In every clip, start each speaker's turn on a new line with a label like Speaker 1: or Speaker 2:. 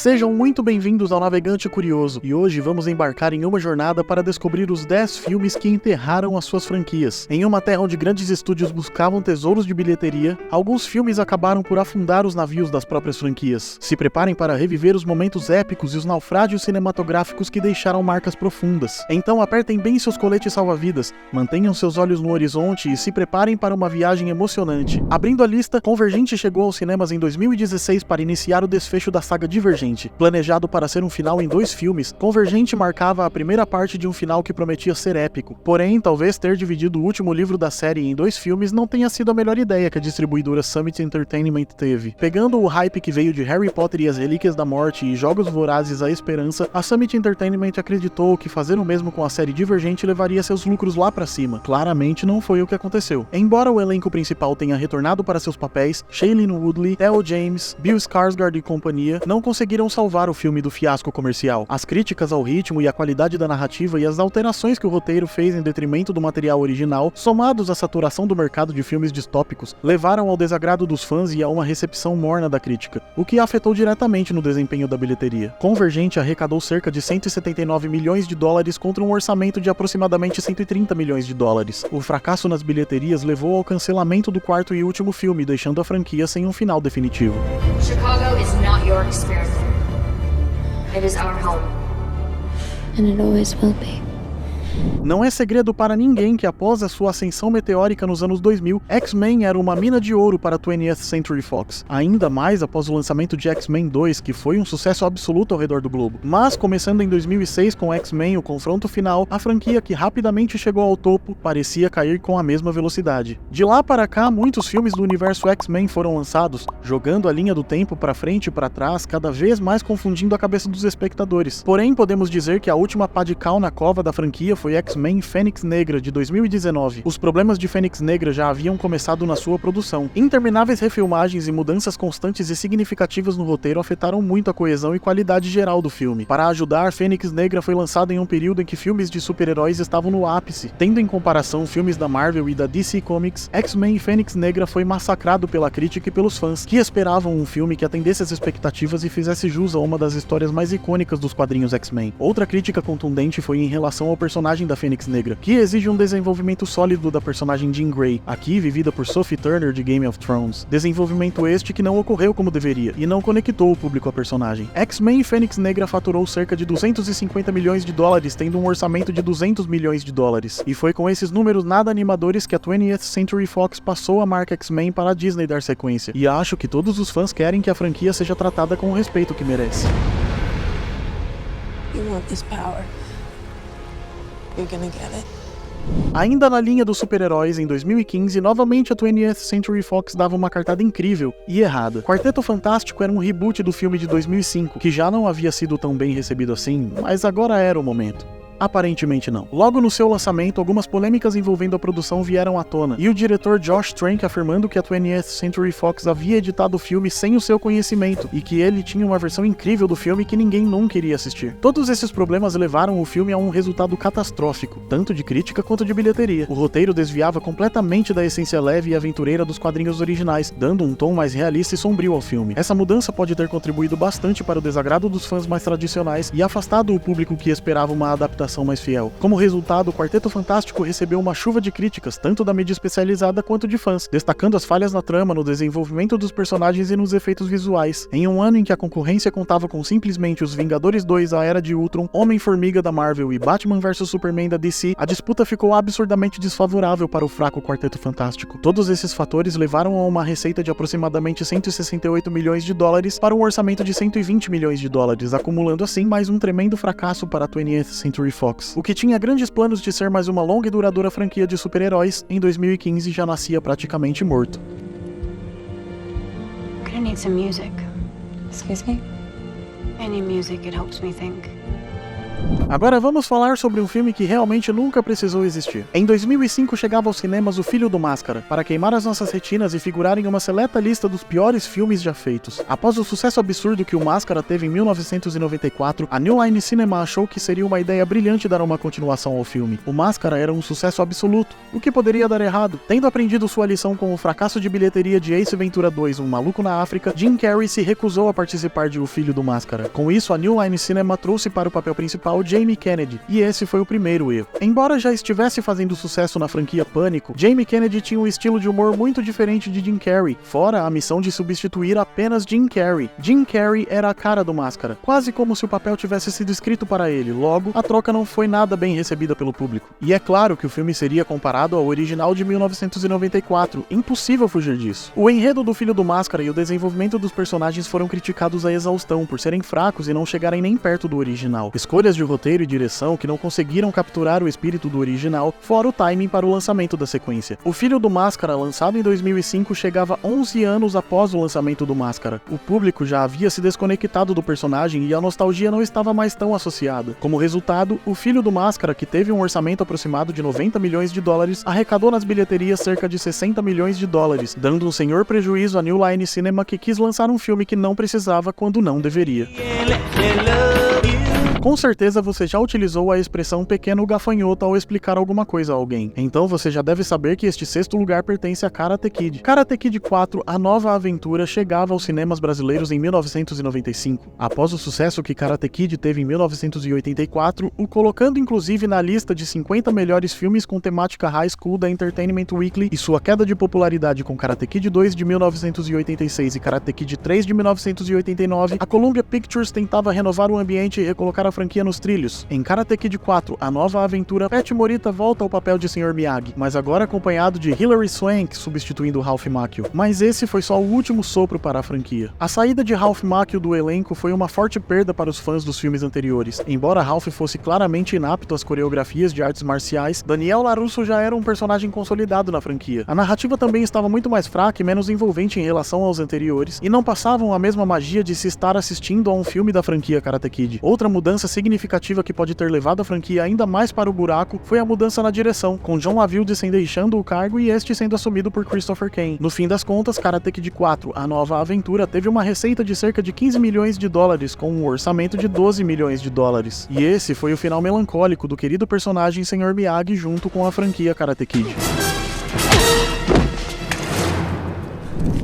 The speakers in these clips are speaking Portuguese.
Speaker 1: Sejam muito bem-vindos ao Navegante Curioso, e hoje vamos embarcar em uma jornada para descobrir os 10 filmes que enterraram as suas franquias. Em uma terra onde grandes estúdios buscavam tesouros de bilheteria, alguns filmes acabaram por afundar os navios das próprias franquias. Se preparem para reviver os momentos épicos e os naufrágios cinematográficos que deixaram marcas profundas. Então apertem bem seus coletes salva-vidas, mantenham seus olhos no horizonte e se preparem para uma viagem emocionante. Abrindo a lista, Convergente chegou aos cinemas em 2016 para iniciar o desfecho da saga Divergente. Planejado para ser um final em 2 filmes, Convergente marcava a primeira parte de um final que prometia ser épico. Porém, talvez ter dividido o último livro da série em 2 filmes não tenha sido a melhor ideia que a distribuidora Summit Entertainment teve. Pegando o hype que veio de Harry Potter e as Relíquias da Morte e Jogos Vorazes à Esperança, a Summit Entertainment acreditou que fazer o mesmo com a série Divergente levaria seus lucros lá pra cima. Claramente não foi o que aconteceu. Embora o elenco principal tenha retornado para seus papéis, Shailene Woodley, Theo James, Bill Skarsgård e companhia não conseguiram salvar o filme do fiasco comercial. As críticas ao ritmo e à qualidade da narrativa e as alterações que o roteiro fez em detrimento do material original, somados à saturação do mercado de filmes distópicos, levaram ao desagrado dos fãs e a uma recepção morna da crítica, o que afetou diretamente no desempenho da bilheteria. Convergente arrecadou cerca de 179 milhões de dólares contra um orçamento de aproximadamente 130 milhões de dólares. O fracasso nas bilheterias levou ao cancelamento do quarto e último filme, deixando a franquia sem um final definitivo.
Speaker 2: Chicago is not your experiment. It is our home.
Speaker 3: And it always will be.
Speaker 1: Não é segredo para ninguém que após a sua ascensão meteórica nos anos 2000, X-Men era uma mina de ouro para a 20th Century Fox, ainda mais após o lançamento de X-Men 2, que foi um sucesso absoluto ao redor do globo. Mas, começando em 2006 com X-Men, o confronto final, a franquia que rapidamente chegou ao topo parecia cair com a mesma velocidade. De lá para cá, muitos filmes do universo X-Men foram lançados, jogando a linha do tempo para frente e para trás, cada vez mais confundindo a cabeça dos espectadores. Porém, podemos dizer que a última pá de cal na cova da franquia foi X-Men Fênix Negra, de 2019. Os problemas de Fênix Negra já haviam começado na sua produção. Intermináveis refilmagens e mudanças constantes e significativas no roteiro afetaram muito a coesão e qualidade geral do filme. Para ajudar, Fênix Negra foi lançado em um período em que filmes de super-heróis estavam no ápice. Tendo em comparação filmes da Marvel e da DC Comics, X-Men Fênix Negra foi massacrado pela crítica e pelos fãs, que esperavam um filme que atendesse às expectativas e fizesse jus a uma das histórias mais icônicas dos quadrinhos X-Men. Outra crítica contundente foi em relação ao personagem da Fênix Negra, que exige um desenvolvimento sólido da personagem Jean Grey, aqui vivida por Sophie Turner de Game of Thrones. Desenvolvimento este que não ocorreu como deveria, e não conectou o público à personagem. X-Men Fênix Negra faturou cerca de 250 milhões de dólares, tendo um orçamento de 200 milhões de dólares. E foi com esses números nada animadores que a 20th Century Fox passou a marca X-Men para a Disney dar sequência. E acho que todos os fãs querem que a franquia seja tratada com o respeito que merece.
Speaker 4: You want this power. You're gonna get it.
Speaker 1: Ainda na linha dos super-heróis, em 2015, novamente a 20th Century Fox dava uma cartada incrível e errada. Quarteto Fantástico era um reboot do filme de 2005, que já não havia sido tão bem recebido assim, mas agora era o momento. Aparentemente não. Logo no seu lançamento, algumas polêmicas envolvendo a produção vieram à tona, e o diretor Josh Trank afirmando que a 20th Century Fox havia editado o filme sem o seu conhecimento, e que ele tinha uma versão incrível do filme que ninguém nunca iria assistir. Todos esses problemas levaram o filme a um resultado catastrófico, tanto de crítica quanto de bilheteria. O roteiro desviava completamente da essência leve e aventureira dos quadrinhos originais, dando um tom mais realista e sombrio ao filme. Essa mudança pode ter contribuído bastante para o desagrado dos fãs mais tradicionais e afastado o público que esperava uma adaptação mais fiel. Como resultado, o Quarteto Fantástico recebeu uma chuva de críticas, tanto da mídia especializada quanto de fãs, destacando as falhas na trama, no desenvolvimento dos personagens e nos efeitos visuais. Em um ano em que a concorrência contava com simplesmente os Vingadores 2, a Era de Ultron, Homem-Formiga da Marvel e Batman vs Superman da DC, a disputa ficou absurdamente desfavorável para o fraco Quarteto Fantástico. Todos esses fatores levaram a uma receita de aproximadamente 168 milhões de dólares para um orçamento de 120 milhões de dólares, acumulando assim mais um tremendo fracasso para a 20th Century Fox. O que tinha grandes planos de ser mais uma longa e duradoura franquia de super-heróis, em 2015 já nascia praticamente morto.
Speaker 2: I'm gonna need some music.
Speaker 3: Excuse me?
Speaker 2: Any music, it helps me think.
Speaker 1: Agora vamos falar sobre um filme que realmente nunca precisou existir. Em 2005 chegava aos cinemas O Filho do Máscara, para queimar as nossas retinas e figurar em uma seleta lista dos piores filmes já feitos. Após o sucesso absurdo que o Máscara teve em 1994, a New Line Cinema achou que seria uma ideia brilhante dar uma continuação ao filme. O Máscara era um sucesso absoluto. O que poderia dar errado? Tendo aprendido sua lição com o fracasso de bilheteria de Ace Ventura 2, Um Maluco na África, Jim Carrey se recusou a participar de O Filho do Máscara. Com isso, a New Line Cinema trouxe para o papel principal Jamie Kennedy, e esse foi o primeiro erro. Embora já estivesse fazendo sucesso na franquia Pânico, Jamie Kennedy tinha um estilo de humor muito diferente de Jim Carrey, fora a missão de substituir apenas Jim Carrey. Jim Carrey era a cara do Máscara, quase como se o papel tivesse sido escrito para ele, logo, a troca não foi nada bem recebida pelo público. E é claro que o filme seria comparado ao original de 1994, impossível fugir disso. O enredo do Filho do Máscara e o desenvolvimento dos personagens foram criticados à exaustão por serem fracos e não chegarem nem perto do original. Escolhas de roteiro e direção que não conseguiram capturar o espírito do original, fora o timing para o lançamento da sequência. O Filho do Máscara, lançado em 2005, chegava 11 anos após o lançamento do Máscara. O público já havia se desconectado do personagem e a nostalgia não estava mais tão associada. Como resultado, o Filho do Máscara, que teve um orçamento aproximado de 90 milhões de dólares, arrecadou nas bilheterias cerca de 60 milhões de dólares, dando um senhor prejuízo à New Line Cinema, que quis lançar um filme que não precisava quando não deveria. Com certeza você já utilizou a expressão pequeno gafanhoto ao explicar alguma coisa a alguém. Então você já deve saber que este sexto lugar pertence a Karate Kid. Karate Kid 4, A Nova Aventura, chegava aos cinemas brasileiros em 1995. Após o sucesso que Karate Kid teve em 1984, o colocando inclusive na lista de 50 melhores filmes com temática high school da Entertainment Weekly, e sua queda de popularidade com Karate Kid 2 de 1986 e Karate Kid 3 de 1989, a Columbia Pictures tentava renovar o ambiente e recolocar a franquia nos trilhos. Em Karate Kid 4, A Nova Aventura, Pat Morita volta ao papel de Sr. Miyagi, mas agora acompanhado de Hilary Swank, substituindo Ralph Macchio. Mas esse foi só o último sopro para a franquia. A saída de Ralph Macchio do elenco foi uma forte perda para os fãs dos filmes anteriores. Embora Ralph fosse claramente inapto às coreografias de artes marciais, Daniel LaRusso já era um personagem consolidado na franquia. A narrativa também estava muito mais fraca e menos envolvente em relação aos anteriores, e não passavam a mesma magia de se estar assistindo a um filme da franquia Karate Kid. Outra mudança significativa que pode ter levado a franquia ainda mais para o buraco foi a mudança na direção, com John Avildsen deixando o cargo e este sendo assumido por Christopher Kane. No fim das contas, Karate Kid 4, A Nova Aventura, teve uma receita de cerca de 15 milhões de dólares, com um orçamento de 12 milhões de dólares. E esse foi o final melancólico do querido personagem Sr. Miyagi junto com a franquia Karate Kid.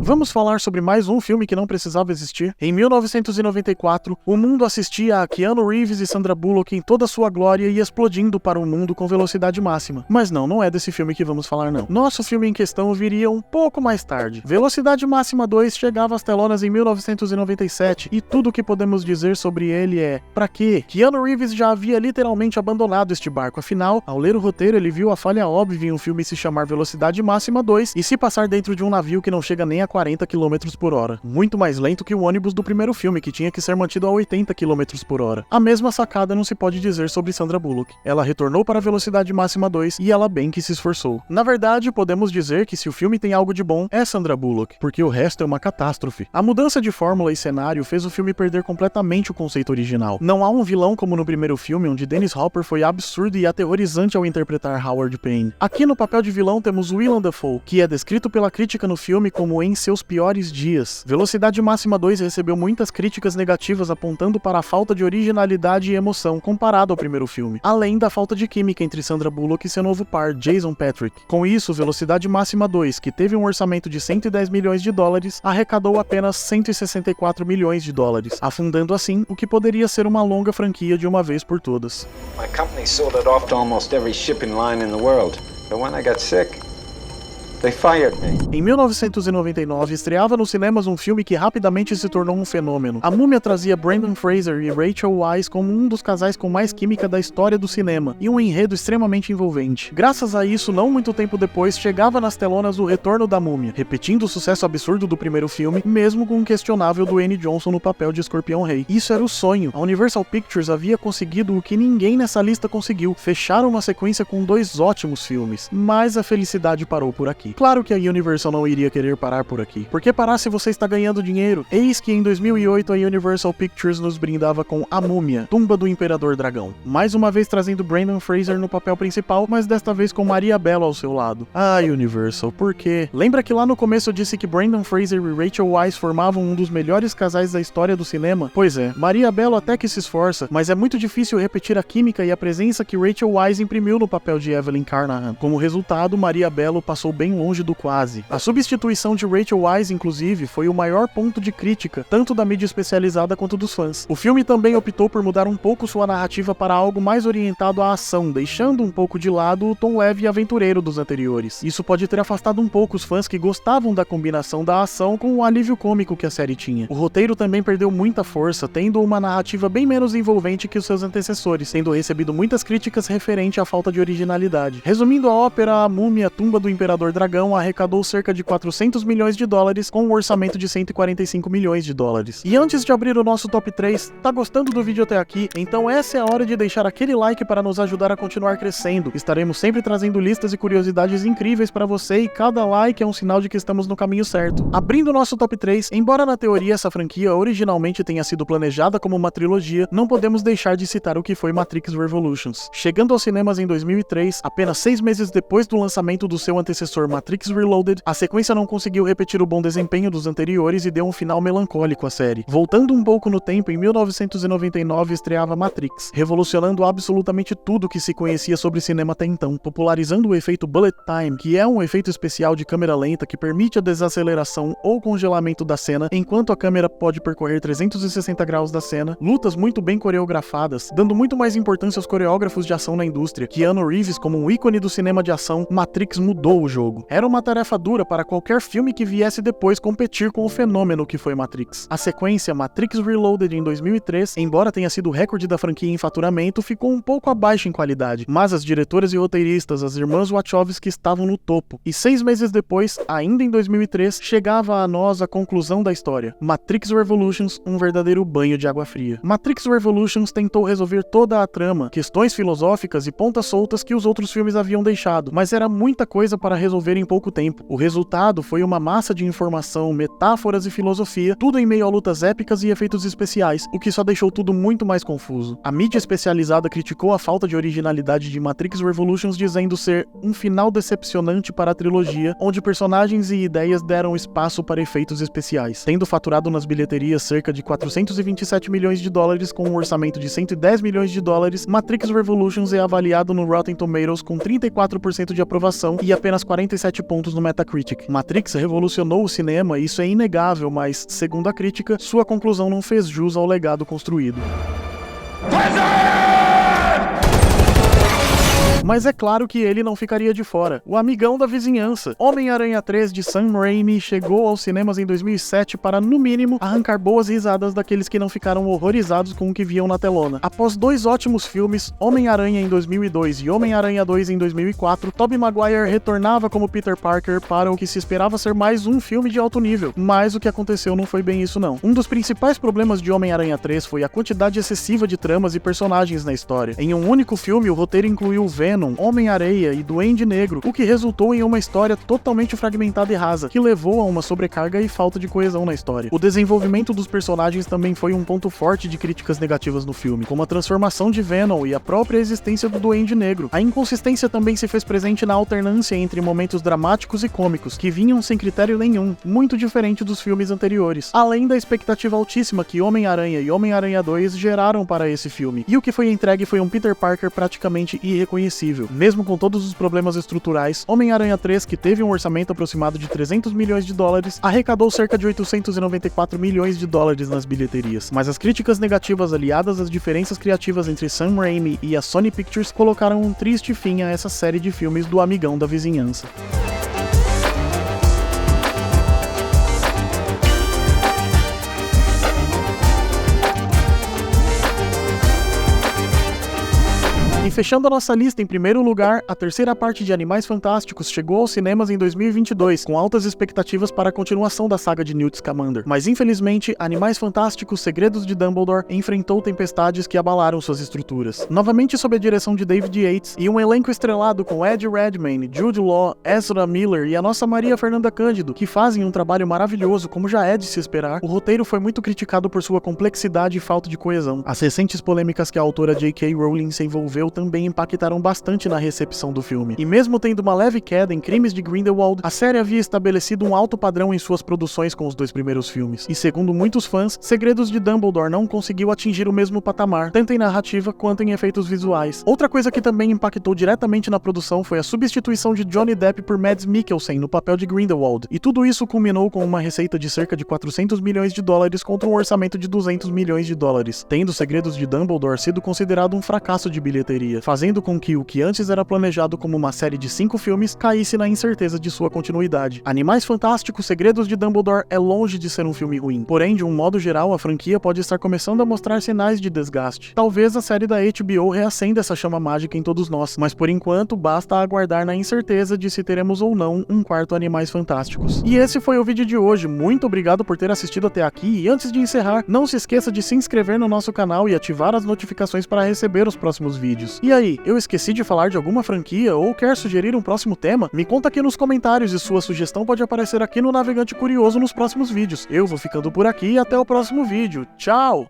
Speaker 1: Vamos falar sobre mais um filme que não precisava existir. Em 1994, o mundo assistia a Keanu Reeves e Sandra Bullock em toda sua glória e explodindo para o mundo com velocidade máxima. Mas não é desse filme que vamos falar não. Nosso filme em questão viria um pouco mais tarde. Velocidade Máxima 2 chegava às telonas em 1997 e tudo o que podemos dizer sobre ele é: pra quê? Keanu Reeves já havia literalmente abandonado este barco, afinal, ao ler o roteiro ele viu a falha óbvia em um filme se chamar Velocidade Máxima 2 e se passar dentro de um navio que não chega nem a 40 km por hora. Muito mais lento que o ônibus do primeiro filme, que tinha que ser mantido a 80 km por hora. A mesma sacada não se pode dizer sobre Sandra Bullock. Ela retornou para a Velocidade Máxima 2 e ela bem que se esforçou. Na verdade, podemos dizer que se o filme tem algo de bom, é Sandra Bullock, porque o resto é uma catástrofe. A mudança de fórmula e cenário fez o filme perder completamente o conceito original. Não há um vilão como no primeiro filme, onde Dennis Hopper foi absurdo e aterrorizante ao interpretar Howard Payne. Aqui no papel de vilão temos Willem Dafoe, que é descrito pela crítica no filme como em seus piores dias. Velocidade Máxima 2 recebeu muitas críticas negativas apontando para a falta de originalidade e emoção comparado ao primeiro filme, além da falta de química entre Sandra Bullock e seu novo par, Jason Patric. Com isso, Velocidade Máxima 2, que teve um orçamento de 110 milhões de dólares, arrecadou apenas 164 milhões de dólares, afundando assim o que poderia ser uma longa franquia de uma vez por todas.
Speaker 5: My company sold it off to almost every shipping line in the world, but when I got sick, they fired me.
Speaker 1: Em 1999, estreava nos cinemas um filme que rapidamente se tornou um fenômeno. A Múmia trazia Brendan Fraser e Rachel Weisz como um dos casais com mais química da história do cinema, e um enredo extremamente envolvente. Graças a isso, não muito tempo depois, chegava nas telonas o retorno da Múmia, repetindo o sucesso absurdo do primeiro filme, mesmo com o questionável Dwayne Johnson no papel de Escorpião Rei. Isso era o sonho. A Universal Pictures havia conseguido o que ninguém nessa lista conseguiu, fechar uma sequência com 2 ótimos filmes, mas a felicidade parou por aqui. aqui. Claro que a Universal não iria querer parar por aqui. Por que parar se você está ganhando dinheiro? Eis que em 2008 a Universal Pictures nos brindava com A Múmia, Tumba do Imperador Dragão. Mais uma vez trazendo Brendan Fraser no papel principal, mas desta vez com Maria Bello ao seu lado. Ah, Universal, por quê? Lembra que lá no começo eu disse que Brendan Fraser e Rachel Weisz formavam um dos melhores casais da história do cinema? Pois é, Maria Bello até que se esforça, mas é muito difícil repetir a química e a presença que Rachel Weisz imprimiu no papel de Evelyn Carnahan. Como resultado, Maria Bello passou bem longe do quase. A substituição de Rachel Weisz, inclusive, foi o maior ponto de crítica, tanto da mídia especializada quanto dos fãs. O filme também optou por mudar um pouco sua narrativa para algo mais orientado à ação, deixando um pouco de lado o tom leve e aventureiro dos anteriores. Isso pode ter afastado um pouco os fãs que gostavam da combinação da ação com o alívio cômico que a série tinha. O roteiro também perdeu muita força, tendo uma narrativa bem menos envolvente que os seus antecessores, tendo recebido muitas críticas referente à falta de originalidade. Resumindo a ópera, A Múmia, Tumba do Imperador Dragão arrecadou cerca de 400 milhões de dólares com um orçamento de 145 milhões de dólares. E antes de abrir o nosso top 3, tá gostando do vídeo até aqui? Então essa é a hora de deixar aquele like para nos ajudar a continuar crescendo. Estaremos sempre trazendo listas e curiosidades incríveis para você e cada like é um sinal de que estamos no caminho certo. Abrindo o nosso top 3, embora na teoria essa franquia originalmente tenha sido planejada como uma trilogia, não podemos deixar de citar o que foi Matrix Revolutions. Chegando aos cinemas em 2003, apenas 6 meses depois do lançamento do seu antecessor Matrix Reloaded, a sequência não conseguiu repetir o bom desempenho dos anteriores e deu um final melancólico à série. Voltando um pouco no tempo, em 1999 estreava Matrix, revolucionando absolutamente tudo que se conhecia sobre cinema até então, popularizando o efeito Bullet Time, que é um efeito especial de câmera lenta que permite a desaceleração ou congelamento da cena, enquanto a câmera pode percorrer 360 graus da cena, lutas muito bem coreografadas, dando muito mais importância aos coreógrafos de ação na indústria. Keanu Reeves, como um ícone do cinema de ação, Matrix mudou o jogo. Era uma tarefa dura para qualquer filme que viesse depois competir com o fenômeno que foi Matrix. A sequência Matrix Reloaded em 2003, embora tenha sido o recorde da franquia em faturamento, ficou um pouco abaixo em qualidade, mas as diretoras e roteiristas, as irmãs Wachowski, estavam no topo. E 6 meses depois, ainda em 2003, chegava a nós a conclusão da história. Matrix Revolutions, um verdadeiro banho de água fria. Matrix Revolutions tentou resolver toda a trama, questões filosóficas e pontas soltas que os outros filmes haviam deixado, mas era muita coisa para resolver em pouco tempo. O resultado foi uma massa de informação, metáforas e filosofia, tudo em meio a lutas épicas e efeitos especiais, o que só deixou tudo muito mais confuso. A mídia especializada criticou a falta de originalidade de Matrix Revolutions, dizendo ser um final decepcionante para a trilogia, onde personagens e ideias deram espaço para efeitos especiais. Tendo faturado nas bilheterias cerca de 427 milhões de dólares com um orçamento de 110 milhões de dólares, Matrix Revolutions é avaliado no Rotten Tomatoes com 34% de aprovação e apenas 47 pontos no Metacritic. Matrix revolucionou o cinema, isso é inegável, mas, segundo a crítica, sua conclusão não fez jus ao legado construído. Mas é claro que ele não ficaria de fora. O amigão da vizinhança. Homem-Aranha 3 de Sam Raimi chegou aos cinemas em 2007 para, no mínimo, arrancar boas risadas daqueles que não ficaram horrorizados com o que viam na telona. Após 2 ótimos filmes, Homem-Aranha em 2002 e Homem-Aranha 2 em 2004, Tobey Maguire retornava como Peter Parker para o que se esperava ser mais um filme de alto nível. Mas o que aconteceu não foi bem isso não. Um dos principais problemas de Homem-Aranha 3 foi a quantidade excessiva de tramas e personagens na história. Em um único filme, o roteiro incluiu Venom, Homem-Areia e Duende Negro, o que resultou em uma história totalmente fragmentada e rasa, que levou a uma sobrecarga e falta de coesão na história. O desenvolvimento dos personagens também foi um ponto forte de críticas negativas no filme, como a transformação de Venom e a própria existência do Duende Negro. A inconsistência também se fez presente na alternância entre momentos dramáticos e cômicos, que vinham sem critério nenhum, muito diferente dos filmes anteriores, além da expectativa altíssima que Homem-Aranha e Homem-Aranha 2 geraram para esse filme. E o que foi entregue foi um Peter Parker praticamente irreconhecível. Mesmo com todos os problemas estruturais, Homem-Aranha 3, que teve um orçamento aproximado de 300 milhões de dólares, arrecadou cerca de 894 milhões de dólares nas bilheterias. Mas as críticas negativas aliadas às diferenças criativas entre Sam Raimi e a Sony Pictures colocaram um triste fim a essa série de filmes do amigão da vizinhança. E fechando a nossa lista em primeiro lugar, a terceira parte de Animais Fantásticos chegou aos cinemas em 2022, com altas expectativas para a continuação da saga de Newt Scamander. Mas infelizmente, Animais Fantásticos Segredos de Dumbledore enfrentou tempestades que abalaram suas estruturas. Novamente sob a direção de David Yates e um elenco estrelado com Eddie Redmayne, Jude Law, Ezra Miller e a nossa Maria Fernanda Cândido, que fazem um trabalho maravilhoso, como já é de se esperar, o roteiro foi muito criticado por sua complexidade e falta de coesão. As recentes polêmicas que a autora J.K. Rowling se envolveu também impactaram bastante na recepção do filme. E mesmo tendo uma leve queda em Crimes de Grindelwald, a série havia estabelecido um alto padrão em suas produções com os dois primeiros filmes. E segundo muitos fãs, Segredos de Dumbledore não conseguiu atingir o mesmo patamar, tanto em narrativa quanto em efeitos visuais. Outra coisa que também impactou diretamente na produção foi a substituição de Johnny Depp por Mads Mikkelsen no papel de Grindelwald. E tudo isso culminou com uma receita de cerca de 400 milhões de dólares contra um orçamento de 200 milhões de dólares, tendo Segredos de Dumbledore sido considerado um fracasso de bilheteria, fazendo com que o que antes era planejado como uma série de 5 filmes caísse na incerteza de sua continuidade. Animais Fantásticos Segredos de Dumbledore é longe de ser um filme ruim, porém, de um modo geral, a franquia pode estar começando a mostrar sinais de desgaste. Talvez a série da HBO reacenda essa chama mágica em todos nós, mas por enquanto basta aguardar na incerteza de se teremos ou não um quarto Animais Fantásticos. E esse foi o vídeo de hoje, muito obrigado por ter assistido até aqui, e antes de encerrar, não se esqueça de se inscrever no nosso canal e ativar as notificações para receber os próximos vídeos. E aí, eu esqueci de falar de alguma franquia ou quer sugerir um próximo tema? Me conta aqui nos comentários e sua sugestão pode aparecer aqui no Navegante Curioso nos próximos vídeos. Eu vou ficando por aqui e até o próximo vídeo. Tchau!